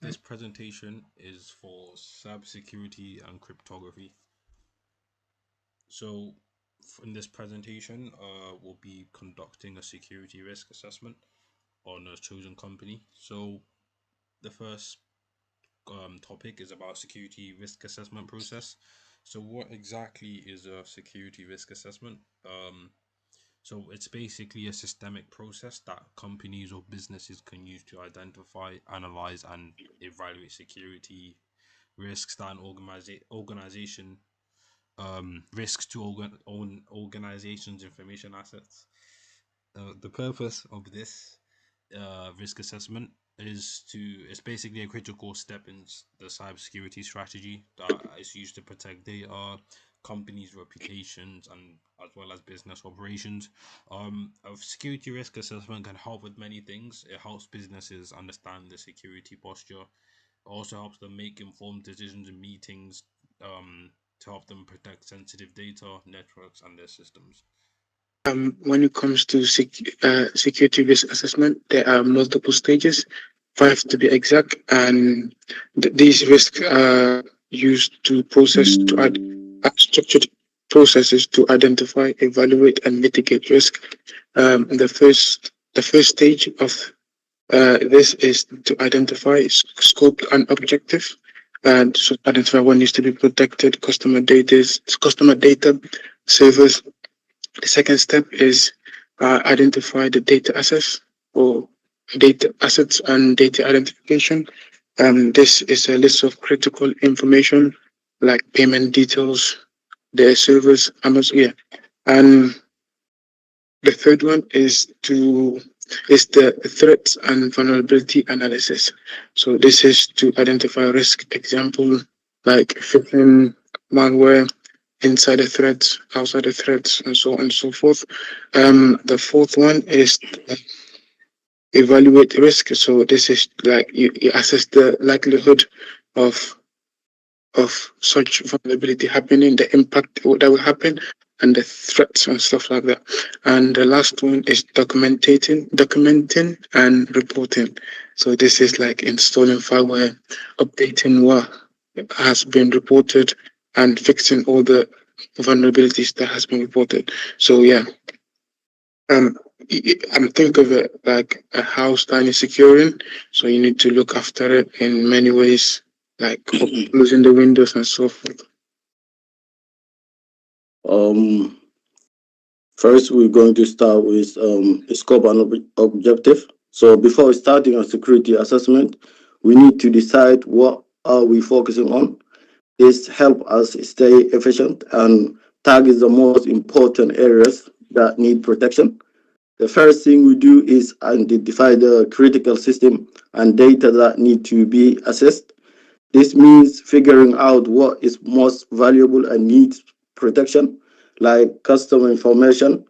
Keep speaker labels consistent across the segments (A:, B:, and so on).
A: This presentation is for cybersecurity and cryptography. So, in this presentation, we'll be conducting a security risk assessment on a chosen company. So, the first topic is about security risk assessment process. So, what exactly is a security risk assessment? So it's basically a systemic process that companies or businesses can use to identify, analyze, and evaluate security risks that an organization risks to own organization's information assets. The purpose of this risk assessment it's basically a critical step in the cybersecurity strategy that is used to protect data, companies' reputations, and as well as business operations. A security risk assessment can help with many things. It helps businesses understand the security posture. It also helps them make informed decisions in meetings. To help them protect sensitive data, networks, and their systems.
B: When it comes to security risk assessment, there are multiple stages, five to be exact, and these risks are used to structured processes to identify, evaluate, and mitigate risk. The first stage of this is to identify scope and objective, and so identify what needs to be protected, customer data, servers. The second step is identify the data assets or data assets and data identification. This is a list of critical information like payment details, their servers, Amazon, yeah. And the third one is the threats and vulnerability analysis. So this is to identify risk example like phishing, malware, inside the threads, outside the threads, and so on and so forth. The fourth one is evaluate risk. So this is like you assess the likelihood of such vulnerability happening, the impact that will happen, and the threats and stuff like that. And the last one is documenting and reporting. So this is like installing firmware, updating what has been reported, and fixing all the vulnerabilities that has been reported. So yeah, um, I'm think of it like a house that needs securing. So you need to look after it in many ways, like closing the windows and so forth.
C: Um, First, we're going to start with scope and objective. So before starting a security assessment, we need to decide what are we focusing on. This help us stay efficient and target the most important areas that need protection. The first thing we do is identify the critical system and data that need to be assessed. This means figuring out what is most valuable and needs protection, like customer information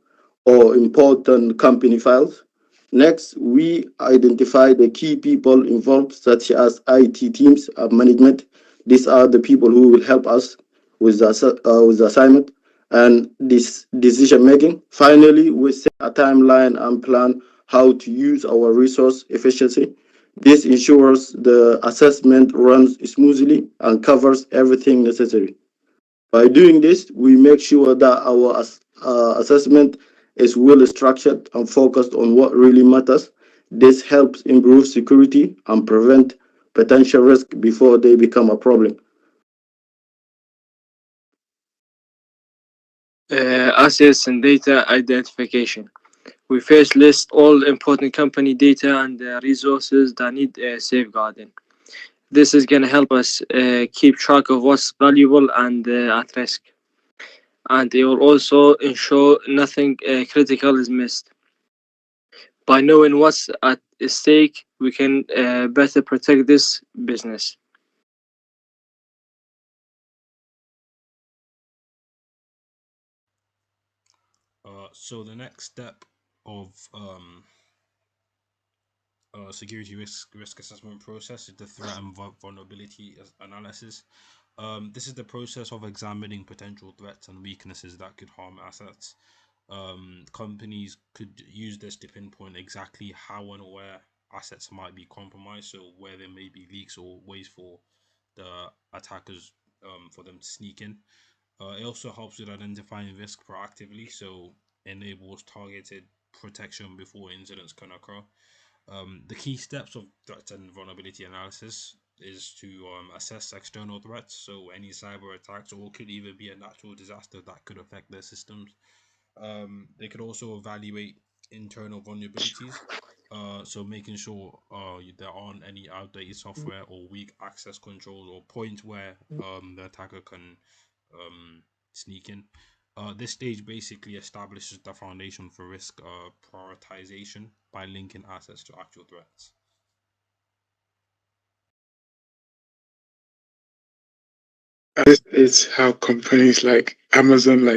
C: or important company files. Next, we identify the key people involved, such as IT teams and management. These are the people who will help us with the assignment and this decision making. Finally, we set a timeline and plan how to use our resource efficiency. This ensures the assessment runs smoothly and covers everything necessary. By doing this, we make sure that our assessment is well structured and focused on what really matters. This helps improve security and prevent potential risk before they become a problem.
D: Assets and data identification. We first list all important company data and resources that need safeguarding. This is going to help us keep track of what's valuable and at risk. And it will also ensure nothing critical is missed. By knowing what's at stake, we can better protect this business.
A: So the next step of security risk assessment process is the threat and vulnerability analysis. This is the process of examining potential threats and weaknesses that could harm assets. Companies could use this to pinpoint exactly how and where assets might be compromised, so where there may be leaks or ways for the attackers for them to sneak in. It also helps with identifying risk proactively, so enables targeted protection before incidents can occur. The key steps of threat and vulnerability analysis is to assess external threats, so any cyber attacks, or could even be a natural disaster that could affect their systems. They could also evaluate internal vulnerabilities, so making sure there aren't any outdated software or weak access controls or points where the attacker can sneak in. This stage basically establishes the foundation for risk prioritization by linking assets to actual threats.
B: This is how companies like Amazon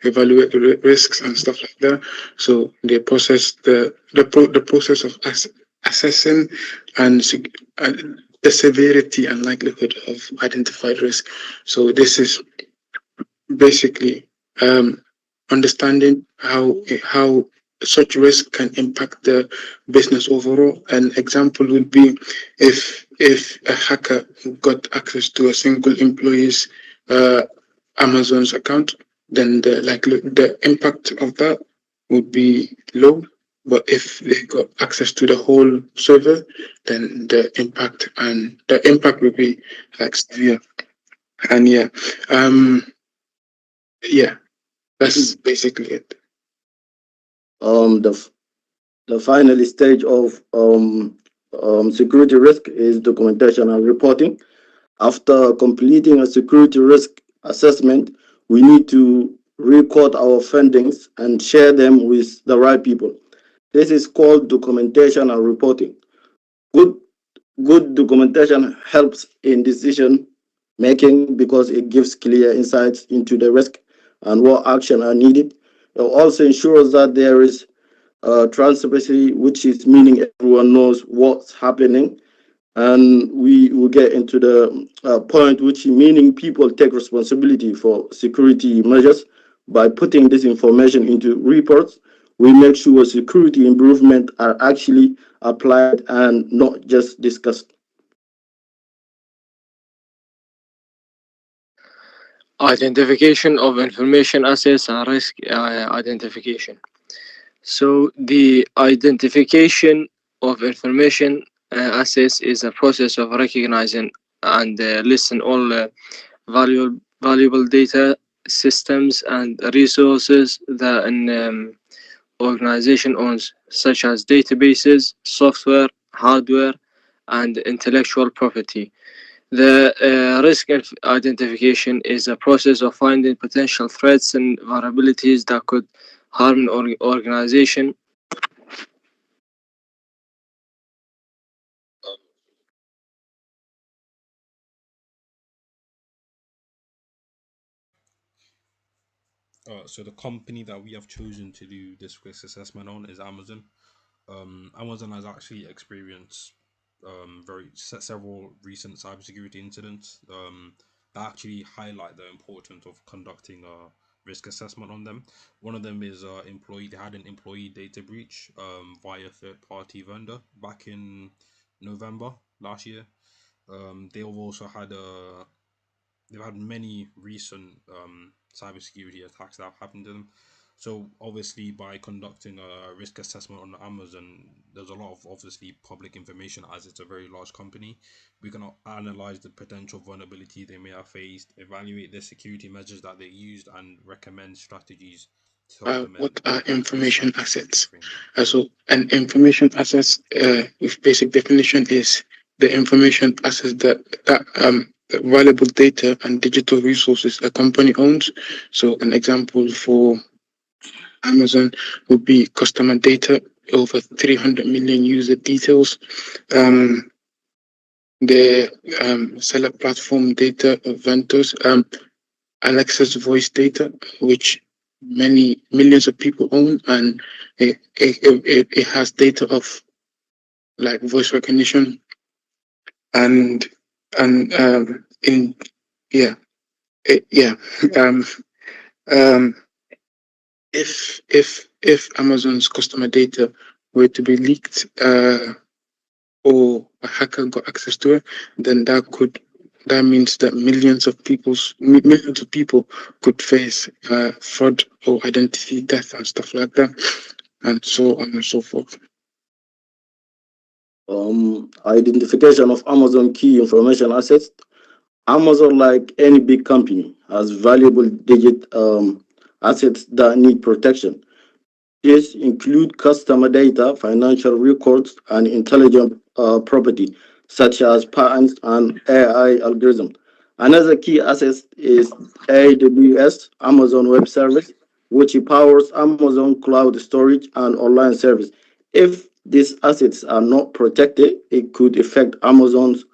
B: evaluate the risks and stuff like that. So they process the process of assessing and the severity and likelihood of identified risk. So this is basically understanding how such risk can impact the business overall. An example would be if a hacker got access to a single employee's Amazon's account, then the impact of that would be low. But if they got access to the whole server, then the impact would be severe. And yeah, that's basically it.
C: The final stage of security risk is documentation and reporting. After completing a security risk assessment, we need to record our findings and share them with the right people. This is called documentation and reporting. Good documentation helps in decision making because it gives clear insights into the risk and what action are needed. It also ensures that there is transparency, which is meaning everyone knows what's happening. And we will get into the point, which meaning people take responsibility for security measures. By putting this information into reports, we make sure security improvements are actually applied and not just discussed.
D: Identification of information assets and risk identification. So the identification of information assets is a process of recognizing and listing all valuable data systems and resources that an organization owns, such as databases, software, hardware, and intellectual property. The risk identification is a process of finding potential threats and vulnerabilities that could harm an organization.
A: So the company that we have chosen to do this risk assessment on is Amazon. Amazon has actually experienced several recent cybersecurity incidents that actually highlight the importance of conducting a risk assessment on them. One of them is they had an employee data breach via third-party vendor back in November last year. They've also they've had many recent cybersecurity attacks that have happened to them. So obviously, by conducting a risk assessment on Amazon, there's a lot of obviously public information as it's a very large company. We can analyze the potential vulnerability they may have faced, evaluate the security measures that they used, and recommend strategies to help them.
B: What are information assets? So an information assets, with basic definition, is the information assets that valuable data and digital resources a company owns. So an example for Amazon would be customer data, over 300 million user details. The seller platform data of vendors, Alexa's voice data, which many millions of people own, and it has data of like voice recognition and in yeah yeah if Amazon's customer data were to be leaked, or a hacker got access to it, then that means that millions of people could face fraud or identity theft and stuff like that, and so on and so forth.
C: Identification of Amazon key information assets. Amazon, like any big company, has valuable digit assets that need protection. These include customer data, financial records, and intelligent property, such as patents and AI algorithms. Another key asset is AWS, Amazon Web Service, which powers Amazon cloud storage and online service. If these assets are not protected, it could affect Amazon's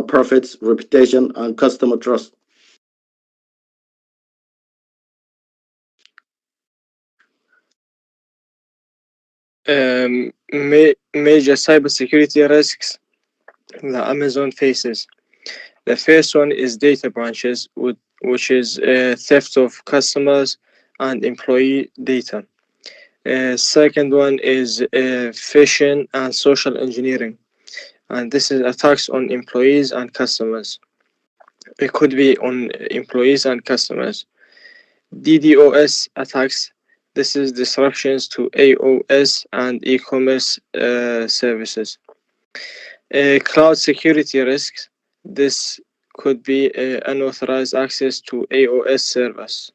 C: profits, reputation, and customer trust.
D: Major cybersecurity risks that Amazon faces. The first one is data breaches, which is theft of customers and employee data. Second one is phishing and social engineering, and this is attacks on employees and customers. It could be on employees and customers. DDoS attacks. This is disruptions to AOS and e-commerce services. Cloud security risks. This could be unauthorized access to AOS servers.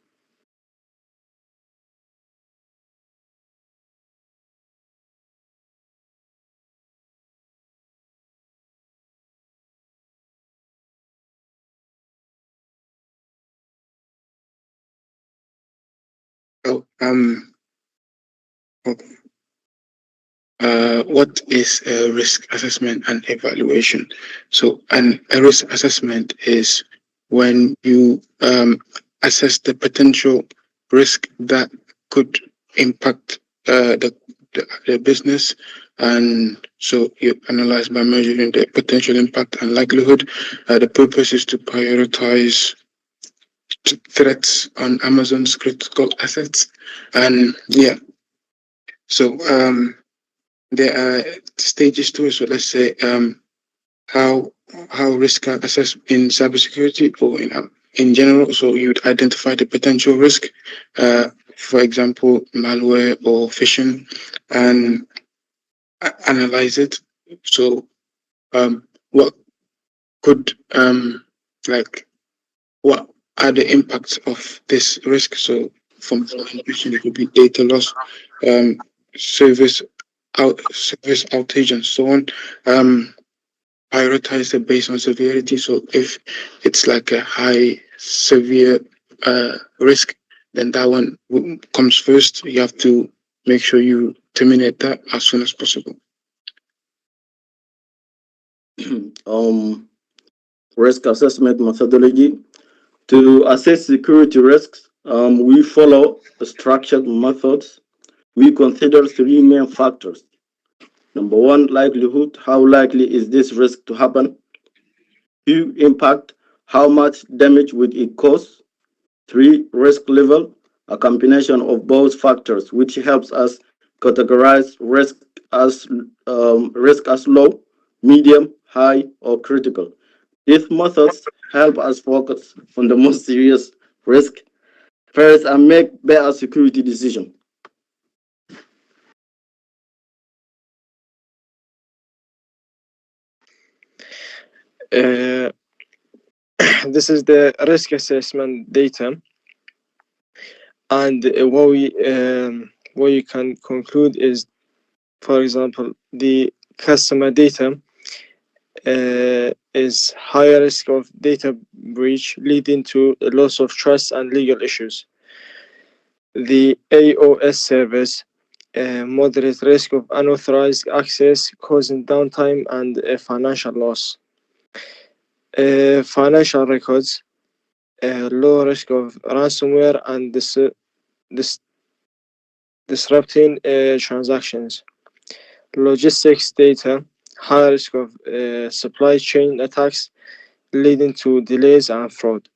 B: Oh, okay. What is a risk assessment and evaluation? So, a risk assessment is when you assess the potential risk that could impact the business, and so you analyze by measuring the potential impact and likelihood. The purpose is to prioritize threats on Amazon's critical assets, and yeah. So there are stages to it. So let's say how risk are assessed in cybersecurity or in general. So you'd identify the potential risk, for example, malware or phishing, and analyze it. So what could like what are the impacts of this risk? So from phishing, it could be data loss, um, service service outage, and so on. Prioritize it based on severity. So if it's like a high severe risk, then that one comes first. You have to make sure you terminate that as soon as possible.
C: Risk assessment methodology. To assess security risks, we follow structured methods. We consider three main factors. Number one, likelihood. How likely is this risk to happen? Two, impact. How much damage would it cause? Three, risk level. A combination of both factors, which helps us categorize risk as low, medium, high, or critical. These methods help us focus on the most serious risk first and make better security decisions.
D: Uh, this is the risk assessment data, and what you can conclude is, for example, the customer data is higher risk of data breach leading to a loss of trust and legal issues. The AOS service, moderate risk of unauthorized access causing downtime and financial loss. Financial records, low risk of ransomware and disrupting transactions. Logistics data, high risk of supply chain attacks leading to delays and fraud.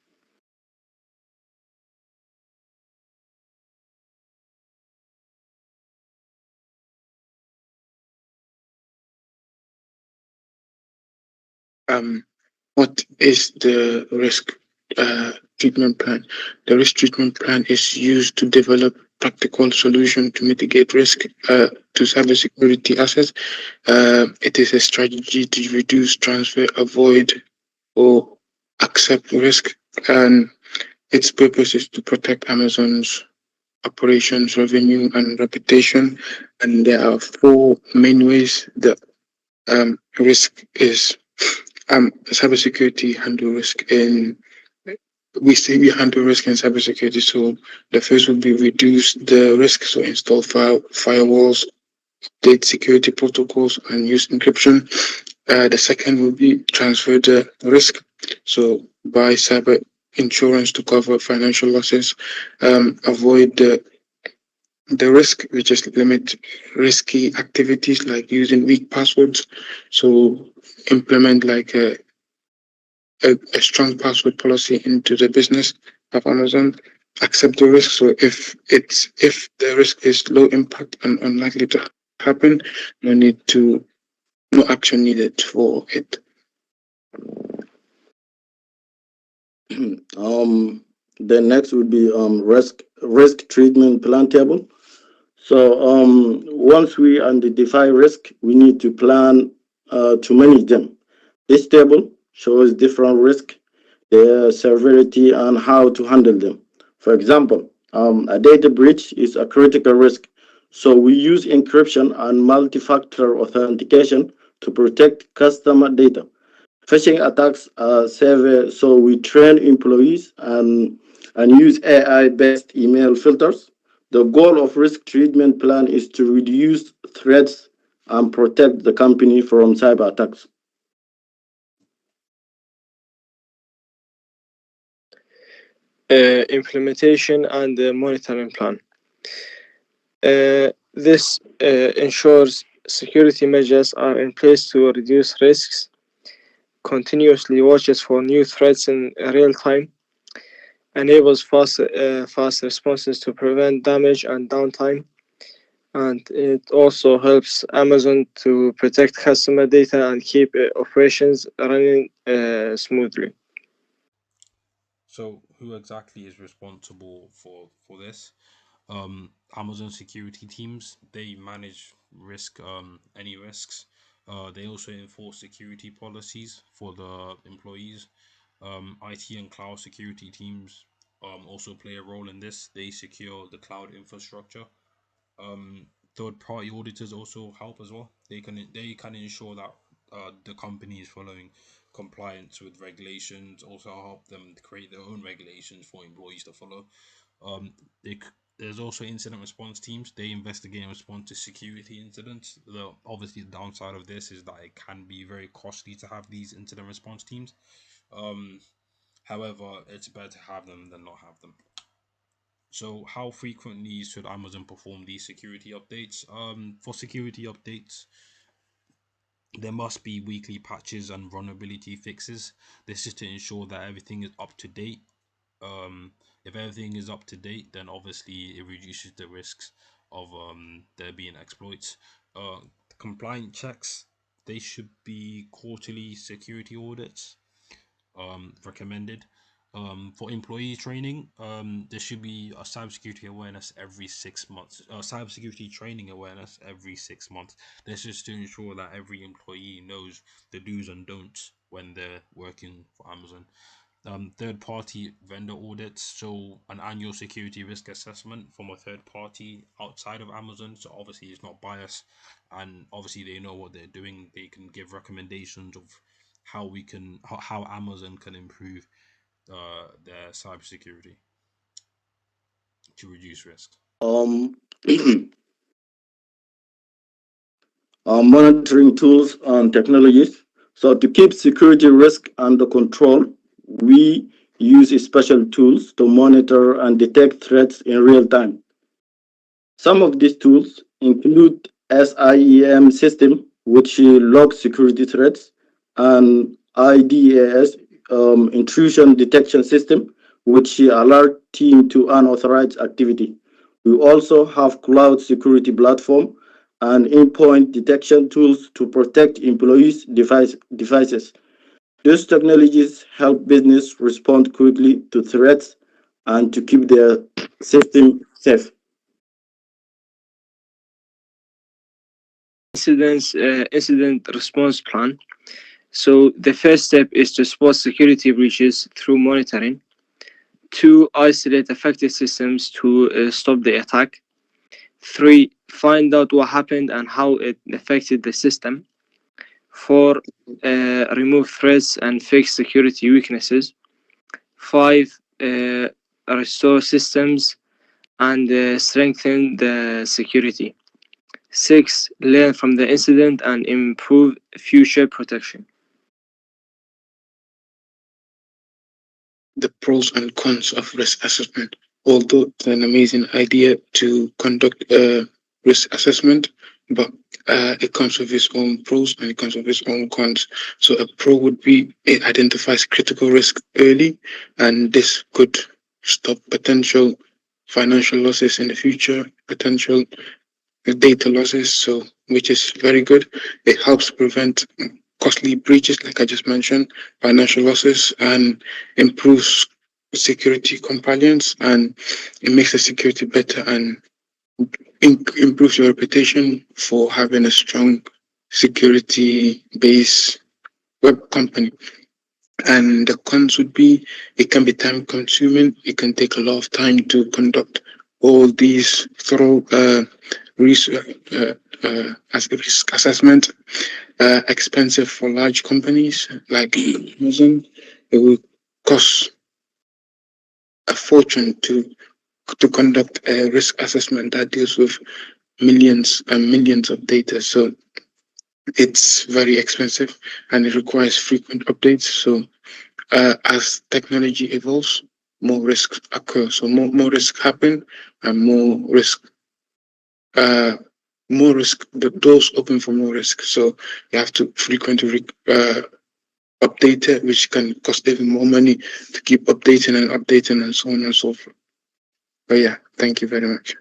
B: what is the risk treatment plan? The risk treatment plan is used to develop practical solution to mitigate risk to cybersecurity assets. It is a strategy to reduce, transfer, avoid, or accept risk, and its purpose is to protect Amazon's operations, revenue, and reputation. And there are four main ways that risk is cybersecurity handle risk in we say we handle risk in cybersecurity. So the first would be reduce the risk, so install firewalls, update security protocols, and use encryption. The second would be transfer the risk, so buy cyber insurance to cover financial losses. Avoid the risk, which is limit risky activities like using weak passwords. So implement like a strong password policy into the business of Amazon. Accept the risk. So if the risk is low impact and unlikely to happen, no action needed for it.
C: The next would be risk treatment plan table. So once we identify risk, we need to plan to manage them. This table shows different risks, their severity, and how to handle them. For example, a data breach is a critical risk. So we use encryption and multi-factor authentication to protect customer data. Phishing attacks are severe, so we train employees and use AI-based email filters. The goal of risk treatment plan is to reduce threats and protect the company from cyber attacks.
D: Implementation and the monitoring plan. This ensures security measures are in place to reduce risks, continuously watches for new threats in real time, enables fast responses to prevent damage and downtime, and it also helps Amazon to protect customer data and keep operations running smoothly.
A: So, who exactly is responsible for this? Amazon security teams, they manage any risks. They also enforce security policies for the employees. IT and cloud security teams also play a role in this. They secure the cloud infrastructure. Third party auditors also help as well. They can ensure that the company is following compliance with regulations. Also help them to create their own regulations for employees to follow. Um, they, there's also incident response teams. They investigate and respond to security incidents. Obviously, the downside of this is that it can be very costly to have these incident response teams. Um, However, it's better to have them than not have them. So, how frequently should Amazon perform these security updates? For security updates, there must be weekly patches and vulnerability fixes. This is to ensure that everything is up to date. If everything is up to date, then obviously it reduces the risks of there being exploits. Compliant checks, they should be quarterly security audits recommended. For employee training, there should be a cybersecurity awareness every 6 months. Cybersecurity training awareness every 6 months. This is to ensure that every employee knows the do's and don'ts when they're working for Amazon. Third party vendor audits, so an annual security risk assessment from a third party outside of Amazon. So obviously it's not biased, and obviously they know what they're doing. They can give recommendations of how Amazon can improve their cybersecurity to reduce risk.
C: Um, Monitoring tools and technologies. So to keep security risk under control, we use special tools to monitor and detect threats in real time. Some of these tools include SIEM system, which logs security threats, and IDAS, intrusion detection system, which alert team to unauthorized activity. We also have cloud security platform and endpoint detection tools to protect employees' devices. These technologies help business respond quickly to threats and to keep their system safe.
D: Incident response plan. So the first step is to spot security breaches through monitoring. 2, isolate affected systems to stop the attack. 3, find out what happened and how it affected the system. 4, remove threats and fix security weaknesses. 5, restore systems and strengthen the security. 6, learn from the incident and improve future protection.
B: The pros and cons of risk assessment. Although it's an amazing idea to conduct a risk assessment, but it comes with its own pros and it comes with its own cons. So a pro would be it identifies critical risk early, and this could stop potential financial losses in the future, potential data losses, so which is very good. It helps prevent costly breaches, like I just mentioned, financial losses, and improves security compliance, and it makes the security better and improves your reputation for having a strong security base web company. And the cons would be it can be time consuming, it can take a lot of time to conduct all these thorough research as a risk assessment, expensive for large companies like Amazon. It will cost a fortune to conduct a risk assessment that deals with millions and millions of data. So it's very expensive and it requires frequent updates. So as technology evolves, more risks occur. So more risks happen, and more risk, the doors open for more risk. So you have to frequently update it, which can cost even more money to keep updating and so on and so forth. But yeah, thank you very much.